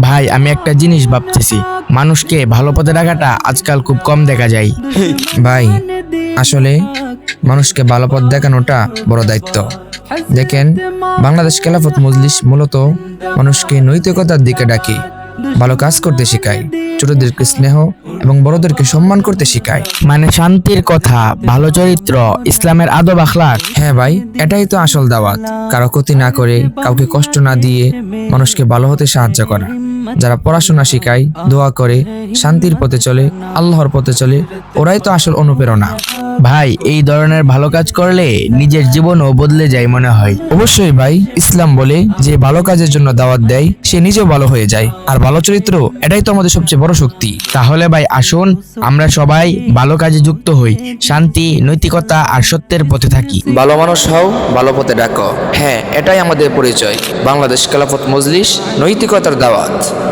ভাই আমি একটা জিনিস ভাবতেছি, মানুষকে ভালো পথে রাখাটা আজকাল খুব কম দেখা যায়। ভাই আসলে মানুষকে ভালো পথ দেখানোটা বড় দায়িত্ব। দেখেন, বাংলাদেশ খেলাফত মজলিস মূলত মানুষকে নৈতিকতার দিকে ডাকে, ভালো কাজ করতে শেখায়, ছোটদেরকে স্নেহ এবং বড়দেরকে সম্মান করতে শেখায়। মানে শান্তির কথা, ভালো চরিত্র, ইসলামের আদব আখলাক। হ্যাঁ ভাই, এটাই তো আসল দাওয়াত। কারো ক্ষতি না করে, কাউকে কষ্ট না দিয়ে মানুষকে ভালো হতে সাহায্য করা। যারা পড়াশোনা শেখায়, দোয়া করে, শান্তির পথে চলে, আল্লাহর পথে চলে, ওরাই তো আসল অনুপ্রেরণা। ভাই এই ধরনের ভালো কাজ করলে নিজের জীবনও বদলে যায় মনে হয়। অবশ্যই ভাই, ইসলাম বলে যে ভালো কাজের জন্য দাওয়াত দেয় সে নিজেও ভালো হয়ে যায়। আর ভালো চরিত্র এটাই তো আমাদের সবচেয়ে বড় শক্তি। তাহলে ভাই আসুন আমরা সবাই ভালো কাজে যুক্ত হই, শান্তি, নৈতিকতা আর সত্যের পথে থাকি। ভালো মানুষ হও, ভালো পথে ডাকো। হ্যাঁ, এটাই আমাদের পরিচয়। বাংলাদেশ খেলাফত মজলিস, নৈতিকতার দাওয়াত।